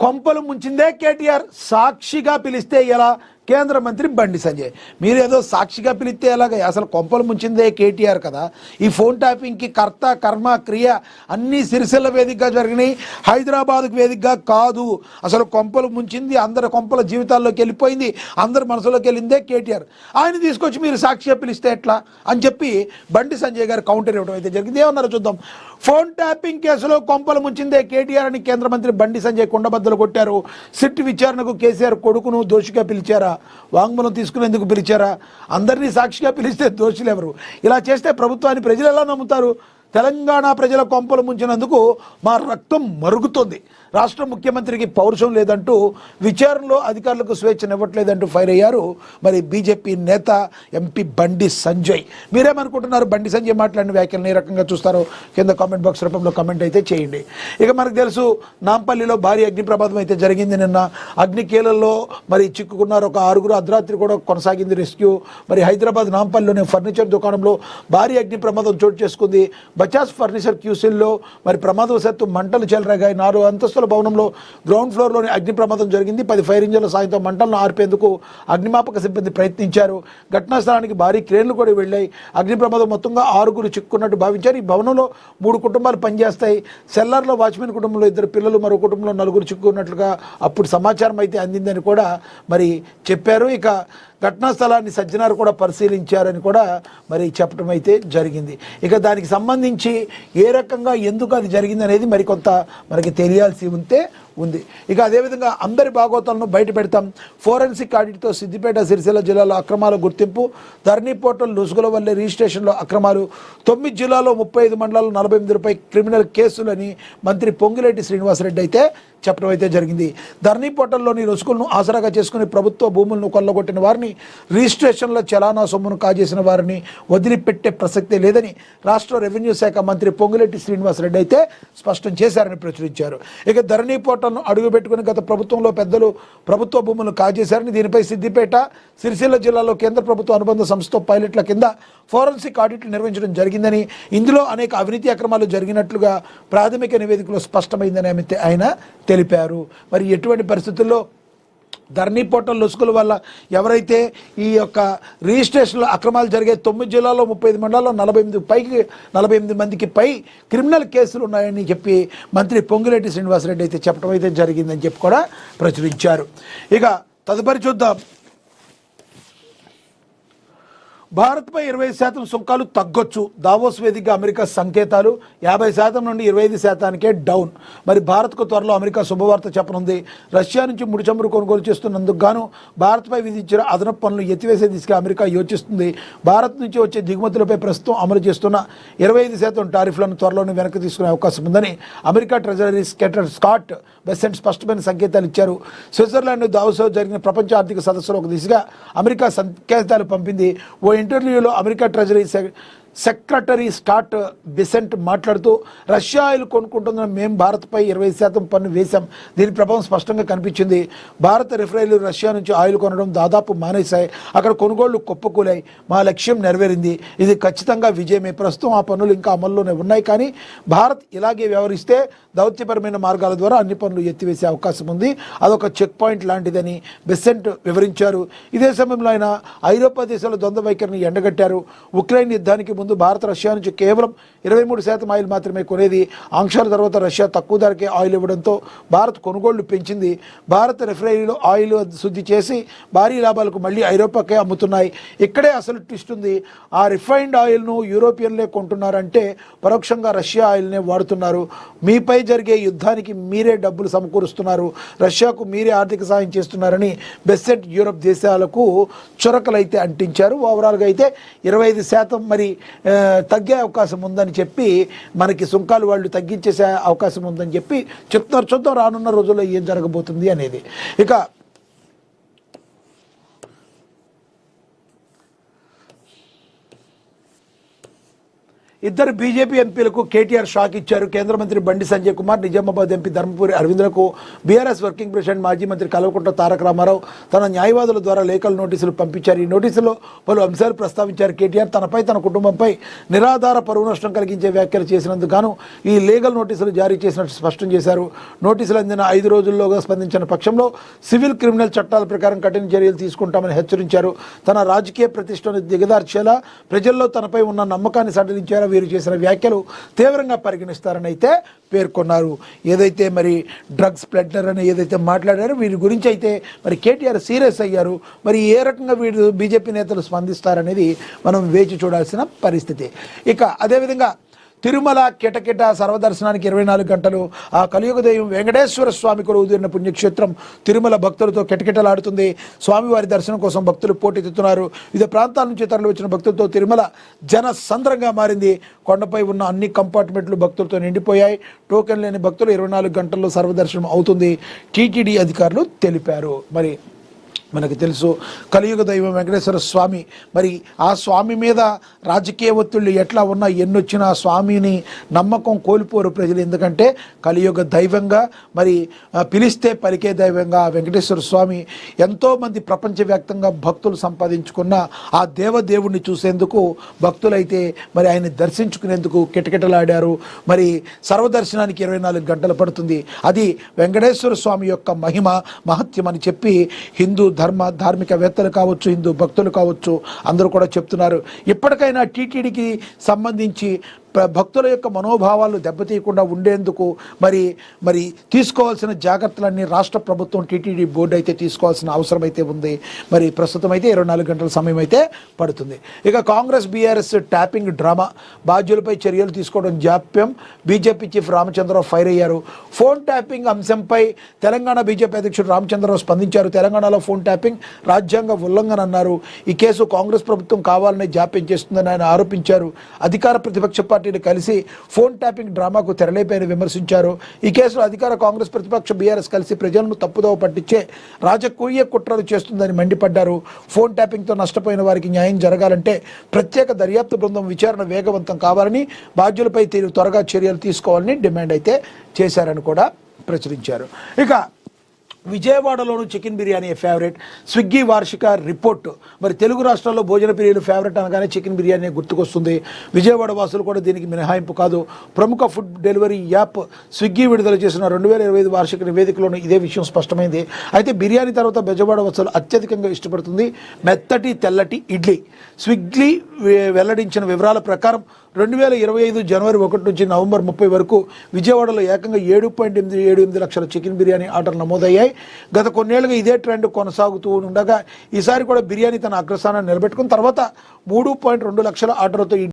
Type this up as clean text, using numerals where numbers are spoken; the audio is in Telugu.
కొంపలు ముంచిందే కేటీఆర్, సాక్షిగా పిలిస్తే ఎలా? కేంద్ర మంత్రి బండి సంజయ్. మీరు ఏదో సాక్షిగా పిలిస్తే ఎలాగ? అసలు కొంపలు ముంచిందే కేటీఆర్ కదా. ఈ ఫోన్ ట్యాపింగ్కి కర్త కర్మ క్రియ అన్నీ సిరిసిల్ల వేదికగా జరిగినాయి, హైదరాబాద్కు వేదికగా కాదు. అసలు కొంపలు ముంచింది, అందరి కొంపల జీవితాల్లోకి వెళ్ళిపోయింది, అందరి మనసులోకి వెళ్ళిందే కేటీఆర్. ఆయన తీసుకొచ్చి మీరు సాక్షిగా పిలిస్తే ఎట్లా అని చెప్పి బండి సంజయ్ గారు కౌంటర్ ఇవ్వడం అయితే జరిగింది. ఏమన్నారో చూద్దాం. ఫోన్ ట్యాపింగ్ కేసులో కొంపలు ముంచిందే కేటీఆర్ అని కేంద్ర మంత్రి బండి సంజయ్ కుండబద్దలు కొట్టారు. సిట్ విచారణకు కేసీఆర్ కొడుకును దోషిగా పిలిచారా? వాంగ్మూలం తీసుకునేందుకు పిలిచారా? అందరినీ సాక్షిగా పిలిస్తే దోషులు ఎవరు? ఇలా చేస్తే ప్రభుత్వాన్ని ప్రజలు ఎలా నమ్ముతారు? తెలంగాణ ప్రజల కొంపలు ముంచినందుకు మా రక్తం మరుగుతుంది, రాష్ట్ర ముఖ్యమంత్రికి పౌరుషం లేదంటూ, విచారణలో అధికారులకు స్వేచ్ఛనివ్వట్లేదంటూ ఫైర్ అయ్యారు మరి బీజేపీ నేత ఎంపీ బండి సంజయ్. మీరేమనుకుంటున్నారు? బండి సంజయ్ మాట్లాడిన వ్యాఖ్యలను ఏ రకంగా చూస్తారో కింద కామెంట్ బాక్స్ రూపంలో కామెంట్ అయితే చేయండి. ఇక మనకు తెలుసు, నాంపల్లిలో భారీ అగ్ని ప్రమాదం అయితే జరిగింది. నిన్న అగ్నికీలల్లో మరి చిక్కుకున్నారు ఒక 6. అర్ధరాత్రి కూడా కొనసాగింది రెస్క్యూ. మరి హైదరాబాద్ నాంపల్లిలోని ఫర్నిచర్ దుకాణంలో భారీ అగ్ని ప్రమాదం చోటు చేసుకుంది. బజాజ్ ఫర్నిచర్ క్యూసిల్లో మరి ప్రమాదవశాత్తు మంటలు చెలరేగాయి. 4 అంతస్తుల భవనంలో గ్రౌండ్ ఫ్లోర్లోని అగ్ని ప్రమాదం జరిగింది. 10 ఫైర్ ఇంజన్ల సాయంతో మంటలను ఆర్పేందుకు అగ్నిమాపక సిబ్బంది ప్రయత్నించారు. ఘటనా స్థలానికి భారీ క్రేన్లు కూడా వెళ్ళాయి. అగ్ని ప్రమాదం మొత్తంగా 6 చిక్కున్నట్టు భావించారు. ఈ భవనంలో 3 కుటుంబాలు పనిచేస్తాయి. సెల్లార్లో వాచ్మెన్ కుటుంబంలో 2 పిల్లలు, మరో కుటుంబంలో 4 చిక్కున్నట్లుగా అప్పుడు సమాచారం అయితే అందిందని కూడా మరి చెప్పారు. ఇక ఘటనా స్థలాన్ని సజ్జనారు కూడా పరిశీలించారని కూడా మరి చెప్పడం అయితే జరిగింది. ఇక దానికి సంబంధించి ఏ రకంగా ఎందుకు అది జరిగింది అనేది మరికొంత మనకి తెలియాల్సి ఉంది. ఇక అదేవిధంగా అందరి భాగోతాలను బయట పెడతాం. ఫోరెన్సిక్ ఆడిట్తో సిద్దిపేట సిరిసిల్ల జిల్లాలో అక్రమాల గుర్తింపు, ధరణి పోర్టల్ లుసుగుల వల్లే రిజిస్ట్రేషన్లో అక్రమాలు, 9 జిల్లాల్లో 35 మండలాల్లో 48 క్రిమినల్ కేసులని మంత్రి పొంగిరెడ్డి శ్రీనివాసరెడ్డి అయితే చెప్పడం అయితే జరిగింది. ధరణి పోర్టల్లోని రుసుకులను ఆసరాగా చేసుకుని ప్రభుత్వ భూములను కొల్లగొట్టిన వారిని, రిజిస్ట్రేషన్లో చలానా సొమ్మును కాజేసిన వారిని వదిలిపెట్టే ప్రసక్తే లేదని రాష్ట్ర రెవెన్యూ శాఖ మంత్రి పొంగిరెడ్డి శ్రీనివాసరెడ్డి అయితే స్పష్టం చేశారని ప్రచురించారు. ఇక ధరణి పోర్టల్ను అడుగుపెట్టుకుని గత ప్రభుత్వంలో పెద్దలు ప్రభుత్వ భూములను కాజేశారని, దీనిపై సిద్దిపేట సిరిసిల్ల జిల్లాలో కేంద్ర ప్రభుత్వ అనుబంధ సంస్థ పైలట్ల కింద ఫోరెన్సిక్ ఆడిట్లు నిర్వహించడం జరిగిందని, ఇందులో అనేక అవినీతి అక్రమాలు జరిగినట్లుగా ప్రాథమిక నివేదికలో స్పష్టమైందని ఆయన తెలిపారు. మరి ఎటువంటి పరిస్థితుల్లో ధరణి పోర్టల్ లొసుకుల వల్ల ఎవరైతే ఈ యొక్క రిజిస్ట్రేషన్లో అక్రమాలు జరిగే 9 జిల్లాల్లో 35 మండలాల్లో 48 మందికి పై క్రిమినల్ కేసులు ఉన్నాయని చెప్పి మంత్రి పొంగిరెడ్డి శ్రీనివాసరెడ్డి అయితే చెప్పడం అయితే జరిగిందని చెప్పి కూడా ప్రచురించారు. ఇక తదుపరి చూద్దాం. భారత్పై 20% సుంకాలు తగ్గొచ్చు, దావోస్ వేదికగా అమెరికా సంకేతాలు. 50% నుండి 25%కే డౌన్. మరి భారత్కు త్వరలో అమెరికా శుభవార్త చెప్పనుంది. రష్యా నుంచి ముడి చమురు కొనుగోలు చేస్తున్నందుకు గాను భారత్పై విధించిన అదనపు పనులు ఎత్తివేసే దిశగా అమెరికా యోచిస్తుంది. భారత్ నుంచి వచ్చే దిగుమతులపై ప్రస్తుతం అమలు చేస్తున్న 25% టారిఫ్లను త్వరలోనే వెనక్కి తీసుకునే అవకాశం ఉందని America treasury secretary Scott Besant స్పష్టమైన సంకేతాలు ఇచ్చారు. స్విట్జర్లాండ్ దావోస్లో జరిగిన ప్రపంచ ఆర్థిక సదస్సులో ఒక దిశగా అమెరికా సంకేతాలు పంపింది. ఓ ఇంటర్వ్యూలో America treasury secretary Scott Besant మాట్లాడుతూ, రష్యా ఆయిల్ కొనుక్కుంటున్న మేము భారత్పై 20% పన్ను వేశాం. దీని ప్రభావం స్పష్టంగా కనిపించింది. భారత రిఫైనరీలు రష్యా నుంచి ఆయిల్ కొనడం దాదాపు మానేశాయి. అక్కడ కొనుగోళ్లు కుప్పకూలాయి. మా లక్ష్యం నెరవేరింది. ఇది ఖచ్చితంగా విజయమే. ప్రస్తుతం ఆ పన్నులు ఇంకా అమల్లోనే ఉన్నాయి. కానీ భారత్ ఇలాగే వ్యవహరిస్తే దౌత్యపరమైన మార్గాల ద్వారా అన్ని పనులు ఎత్తివేసే అవకాశం ఉంది. అదొక చెక్ పాయింట్ లాంటిదని బెసెంట్ వివరించారు. ఇదే సమయంలో ఆయన ఐరోపా దేశాల ద్వంద్వ వైఖరిని ఎండగట్టారు. ఉక్రెయిన్ యుద్ధానికి ముందు భారత్ రష్యా నుంచి కేవలం 23% ఆయిల్ మాత్రమే కొనేది. ఆంక్షల తర్వాత రష్యా తక్కువ ధరకే ఆయిల్ ఇవ్వడంతో భారత్ కొనుగోళ్లు పెంచింది. భారత రిఫైనరీలో ఆయిల్ శుద్ధి చేసి భారీ లాభాలకు మళ్ళీ ఐరోపాకే అమ్ముతున్నాయి. ఇక్కడే అసలు ట్విస్ట్ ఉంది. ఆ రిఫైన్డ్ ఆయిల్ను యూరోపియన్లే కొంటున్నారంటే పరోక్షంగా రష్యా ఆయిల్నే వాడుతున్నారు. మీపై జరిగే యుద్ధానికి మీరే డబ్బులు సమకూరుస్తున్నారు, రష్యాకు మీరే ఆర్థిక సాయం చేస్తున్నారని బెసెంట్ యూరోప్ దేశాలకు చురకలైతే అంటించారు. ఓవరాల్గా అయితే 25% మరి తగ్గే అవకాశం ఉందని చెప్పి, మనకి సుంకాలు వాళ్ళు తగ్గించేసే అవకాశం ఉందని చెప్పి చెప్తున్నారు. చూద్దాం రానున్న రోజుల్లో ఏం జరగబోతుంది అనేది. ఇక ఇద్దరు బీజేపీ ఎంపీలకు కేటీఆర్ షాక్ ఇచ్చారు. కేంద్ర మంత్రి బండి సంజయ్ కుమార్, నిజామాబాద్ ఎంపీ ధర్మపురి అరవింద్లకు బీఆర్ఎస్ వర్కింగ్ ప్రెసిడెంట్ మాజీ మంత్రి కల్వకుంట్ల తారక రామారావు తన న్యాయవాదుల ద్వారా లేఖల నోటీసులు పంపించారు. ఈ నోటీసులో పలు అంశాలు ప్రస్తావించారు. కేటీఆర్ తనపై, తన కుటుంబంపై నిరాధార పరువు నష్టం కలిగించే వ్యాఖ్యలు చేసినందుకు గాను ఈ లీగల్ నోటీసులు జారీ చేసినట్టు స్పష్టం చేశారు. నోటీసులు అందిన 5 రోజుల్లోగా స్పందించిన పక్షంలో సివిల్ క్రిమినల్ చట్టాల ప్రకారం కఠిన చర్యలు తీసుకుంటామని హెచ్చరించారు. తన రాజకీయ ప్రతిష్టను దిగదార్చేలా, ప్రజల్లో తనపై ఉన్న నమ్మకాన్ని సడలించేలా వీరు చేసిన వ్యాఖ్యలు తీవ్రంగా పరిగణిస్తారని అయితే పేర్కొన్నారు. ఏదైతే మరి డ్రగ్స్ ప్లెడ్డర్ అని ఏదైతే మాట్లాడారో వీరి గురించి అయితే మరి కేటీఆర్ సీరియస్ అయ్యారు. మరి ఏ రకంగా వీరు బీజేపీ నేతలు స్పందిస్తారనేది మనం వేచి చూడాల్సిన పరిస్థితి. ఇక అదేవిధంగా తిరుమల కిటకిట సర్వదర్శనానికి 24 గంటలు ఆ కలియుగ దైవం వెంకటేశ్వర స్వామి కూడా ఉదిరిన పుణ్యక్షేత్రం తిరుమల భక్తులతో కిటకిటలాడుతుంది. స్వామివారి దర్శనం కోసం భక్తులు పోటెత్తుతున్నారు. వివిధ ప్రాంతాల నుంచి తరలి వచ్చిన భక్తులతో తిరుమల జన సంద్రంగా మారింది. కొండపై ఉన్న అన్ని కంపార్ట్మెంట్లు భక్తులతో నిండిపోయాయి. టోకెన్ లేని భక్తులు 24 గంటల్లో సర్వదర్శనం అవుతుంది టీటీడీ అధికారులు తెలిపారు. మరి మనకు తెలుసు కలియుగ దైవం వెంకటేశ్వర స్వామి, మరి ఆ స్వామి మీద రాజకీయ ఒత్తిళ్ళు ఎట్లా ఉన్నా ఎన్నొచ్చినా ఆ స్వామిని నమ్మకం కోల్పోరు ప్రజలు. ఎందుకంటే కలియుగ దైవంగా మరి పిలిస్తే పలికే దైవంగా వెంకటేశ్వర స్వామి ఎంతోమంది ప్రపంచవ్యాప్తంగా భక్తులు సంపాదించుకున్న ఆ దేవదేవుణ్ణి చూసేందుకు భక్తులైతే మరి ఆయన దర్శించుకునేందుకు కిటకిటలాడారు. మరి సర్వదర్శనానికి 24 గంటలు పడుతుంది. అది వెంకటేశ్వర స్వామి యొక్క మహిమ మహత్యం అని చెప్పి హిందూ ధార్మికవేత్తలు కావచ్చు, హిందూ భక్తులు కావచ్చు, అందరూ కూడా చెప్తున్నారు. ఇప్పటికైనా టీటీడీకి సంబంధించి భక్తుల యొక్క మనోభావాలు దెబ్బతీయకుండా ఉండేందుకు మరి తీసుకోవాల్సిన జాగ్రత్తలన్నీ రాష్ట్ర ప్రభుత్వం టీటీడీ బోర్డు అయితే తీసుకోవాల్సిన అవసరం అయితే ఉంది. మరి ప్రస్తుతం అయితే 24 గంటల సమయం అయితే పడుతుంది. ఇక కాంగ్రెస్ బీఆర్ఎస్ ట్యాపింగ్ డ్రామా, బాధ్యులపై చర్యలు తీసుకోవడం జాప్యం, బీజేపీ చీఫ్ రామచంద్రరావు ఫైర్ అయ్యారు. ఫోన్ ట్యాపింగ్ అంశంపై తెలంగాణ బీజేపీ అధ్యక్షుడు రామచంద్రరావు స్పందించారు. తెలంగాణలో ఫోన్ ట్యాపింగ్ రాజ్యాంగ ఉల్లంఘన అన్నారు. ఈ కేసు కాంగ్రెస్ ప్రభుత్వం కావాలని జాప్యం చేస్తుందని ఆయన ఆరోపించారు. అధికార ప్రతిపక్ష పార్టీలు కలిసి ఫోన్ ట్యాపింగ్ డ్రామాకు తెరలేపైన విమర్శించారు. ఈ కేసులో అధికార కాంగ్రెస్ ప్రతిపక్ష బీఆర్ఎస్ కలిసి ప్రజలను తప్పుదోవ పట్టించే రాజకీయ కుట్రలు చేస్తుందని మండిపడ్డారు. ఫోన్ ట్యాపింగ్తో నష్టపోయిన వారికి న్యాయం జరగాలంటే ప్రత్యేక దర్యాప్తు బృందం విచారణ వేగవంతం కావాలని, బాధ్యులపై త్వరగా చర్యలు తీసుకోవాలని డిమాండ్ అయితే చేశారని కూడా ప్రచురించారు. ఇక విజయవాడలోను చికెన్ బిర్యానీ ఫేవరెట్, స్విగ్గీ వార్షిక రిపోర్టు. మరి తెలుగు రాష్ట్రాల్లో భోజన ప్రియులు ఫేవరెట్ అనగానే చికెన్ బిర్యానీ గుర్తుకొస్తుంది. విజయవాడ వాసులు కూడా దీనికి మినహాయింపు కాదు. ప్రముఖ ఫుడ్ డెలివరీ యాప్ స్విగ్గీ విడుదల చేసిన 2025 వార్షిక నివేదికలోనూ ఇదే విషయం స్పష్టమైంది. అయితే బిర్యానీ తర్వాత విజయవాడ వాసులు అత్యధికంగా ఇష్టపడుతుంది మెత్తటి తెల్లటి ఇడ్లీ. స్విగ్గీ వెల్లడించిన వివరాల ప్రకారం 2025 జనవరి 1 నుంచి నవంబర్ 30 వరకు విజయవాడలో ఏకంగా 7.78 లక్షల చికెన్ బిర్యానీ ఆర్డర్లు నమోదయ్యాయి. గత కొన్నేళ్లుగా ఇదే ట్రెండ్ కొనసాగుతూ ఉండగా ఈసారి కూడా బిర్యానీ తన అగ్రస్థానాన్ని నిలబెట్టుకున్న తర్వాత 3.2 లక్షల ఆర్డర్లతో